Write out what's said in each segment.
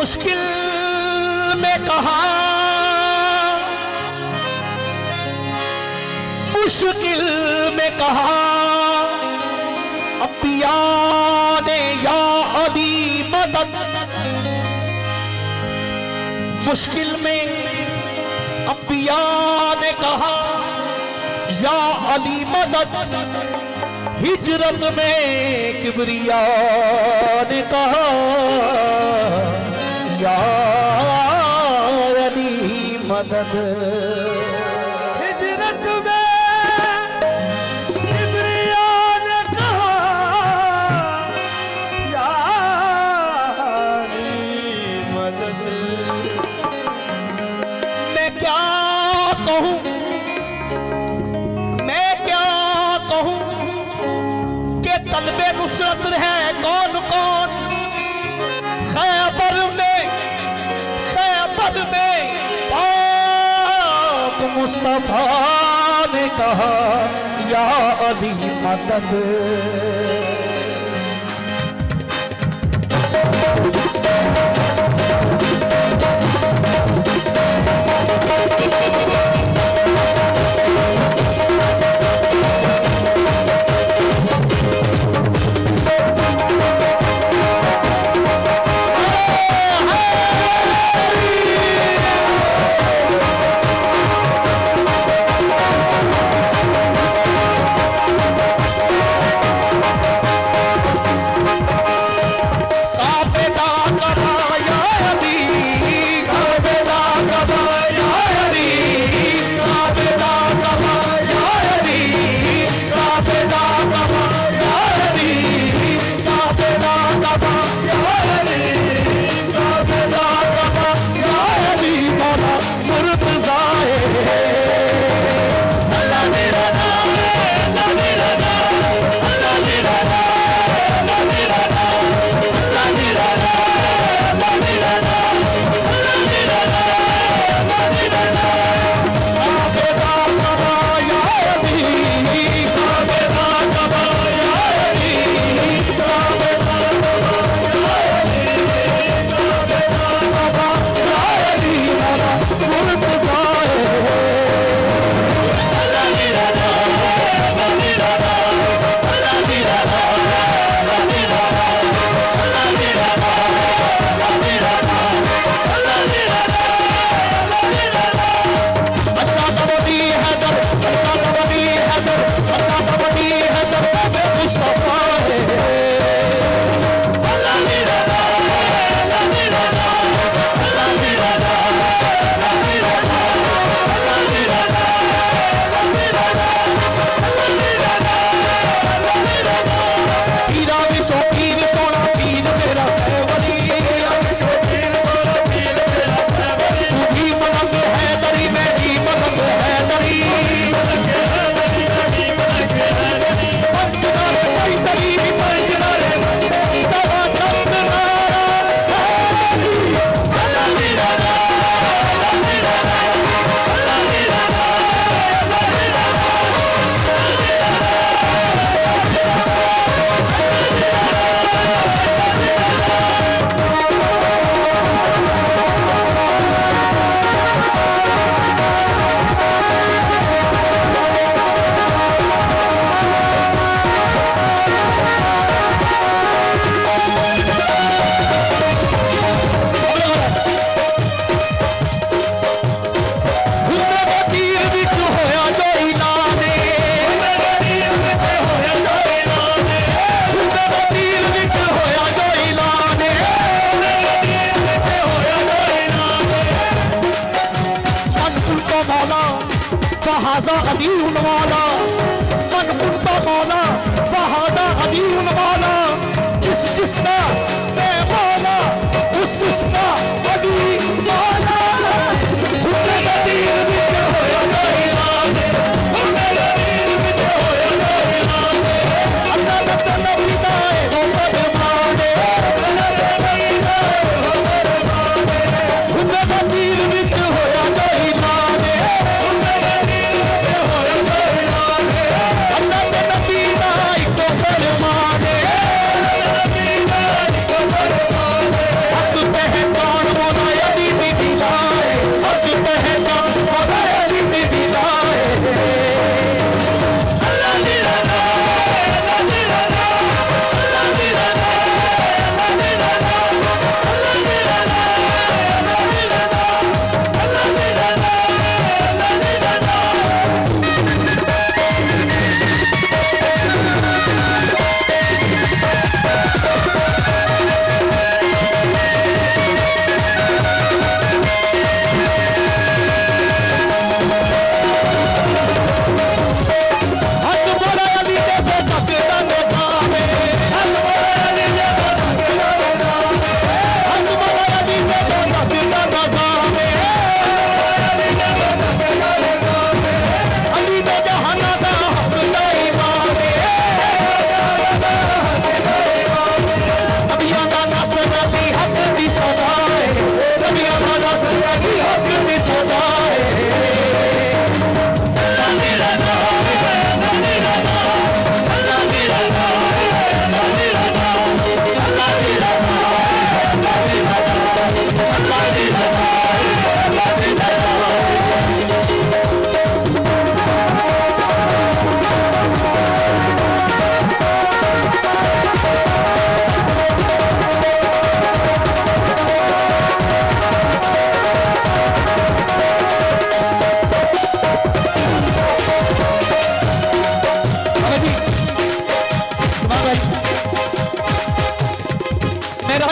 मुश्किल में कहा, मुश्किल में कहा अंबिया ने या अली मदद। मुश्किल में अंबिया ने कहा या अली मदद। हिजरत में किबरिया ने कहा या अली मदद। हिजरत में किबरिया ने कहा या अली मदद। मैं क्या कहूँ, मैं क्या कहूँ के तलबे नुसरत है कौन कौन। खैबर में पाक मुस्तफा ने कहा या अली मदद। फहाजा अदीन वाला मन उनका मौला, फहाजा अदीन वाला जिस जिसका मैं मौला उस उसका अली मौला। उनके नदीर विच होया ऐलान, उनके नदीर विच होया ऐलान, अल्लाह दा नबी दा हो फरमाने, अल्लाह दा नबी दा हो फरमाने। उनके नदीर विच होया ऐलान, उनके नदीर विच होया ऐलान, अल्लाह दा नबी दा इको फरमाने, अल्लाह दा नबी दा इको फरमाने। हक कहता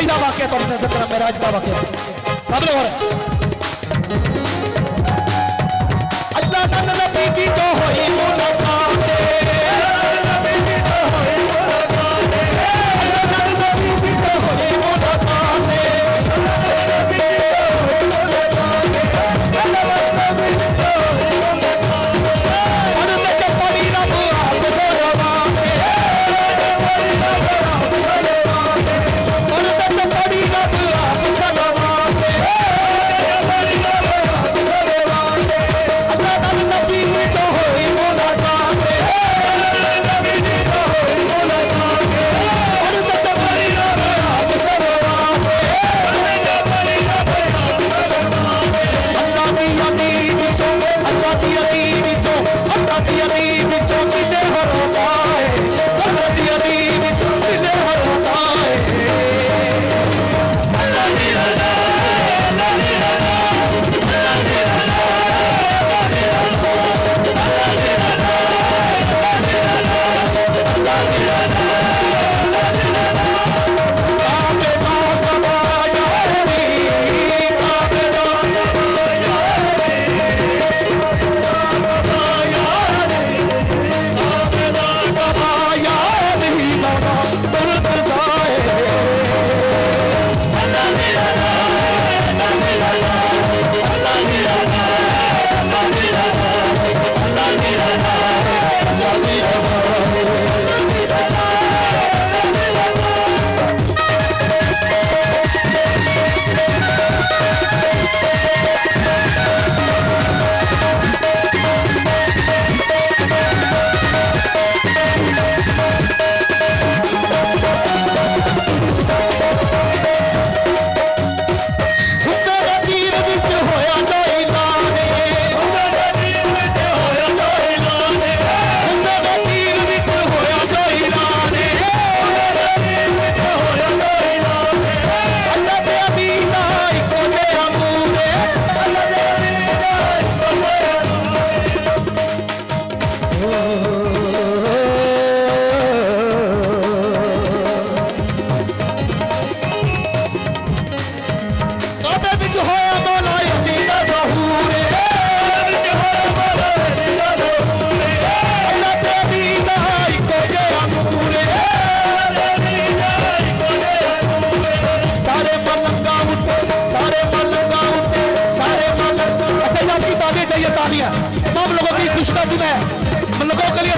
भाई का वाक्य तो नजर करा मेराज का वाक्य अल्लाह नबी की जो हुई मुलाकात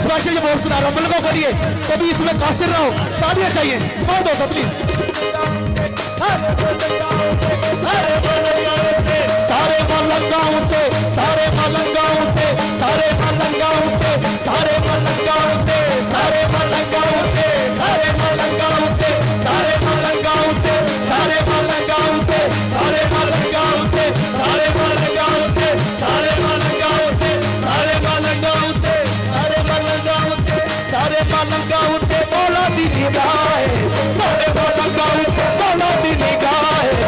स्पेशल बोल सुना रहा हूँ मुल्कों के लिए, कभी इसमें कासिर रहो, तालियां चाहिए और दो सबली सारे मलंगा उठे, सारे मलंगा उठे, सारे मलंगा उठे, सारे मलंगा उठे, सारे मलंगा उठे, सारे मलंगा उठे, सारे मलंगा उठे, सारे मलंगा उठे, सारे मलंगा उठे, सारे मलंगा उठे, सारे मलंगा उठे, सारे मलंगा उठे, सारे मलंगा उठे, सारे मलंगा उठे, मौला दी निगाह है, सारे मलंगा उठे, मौला दी निगाह है।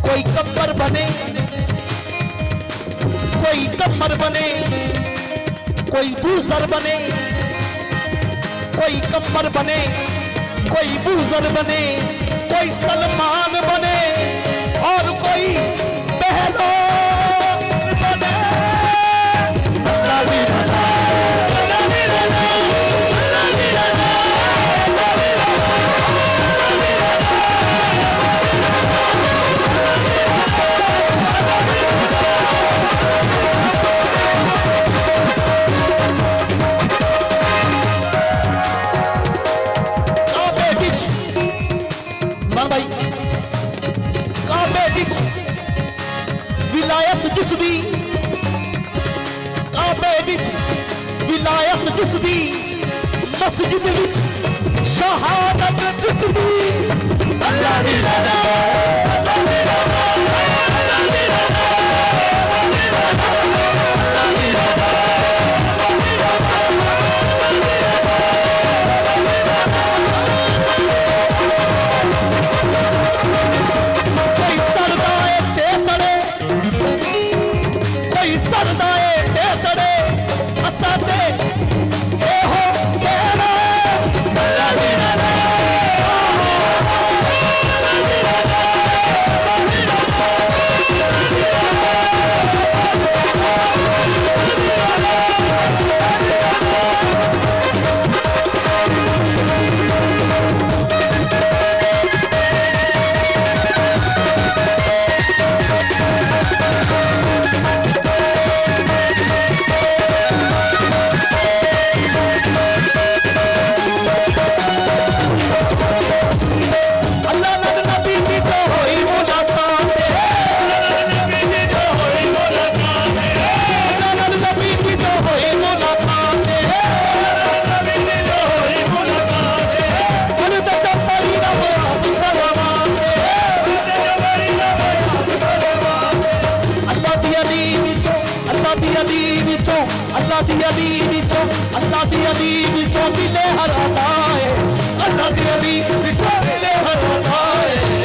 कोई कब्र बने, कोई कब्र बने, कोई बूजर बने, कोई कब्र बने, कोई बूजर बने, कोई सलमान बने और कोई बहनों सुल्तान भाई काबे विच विलायत जिसदी काबे विच विलायत जिसदी मस्जिद विच शहादत जिसदी अल्लाह दी रज़ा अल्लाह दी रज़ा अल्लाह दी रज़ा अल्लाह दी रज़ा अल्लाह दी अली विचों मिले हर अदाए अल्लाह दी अली विचों मिले हर अदाए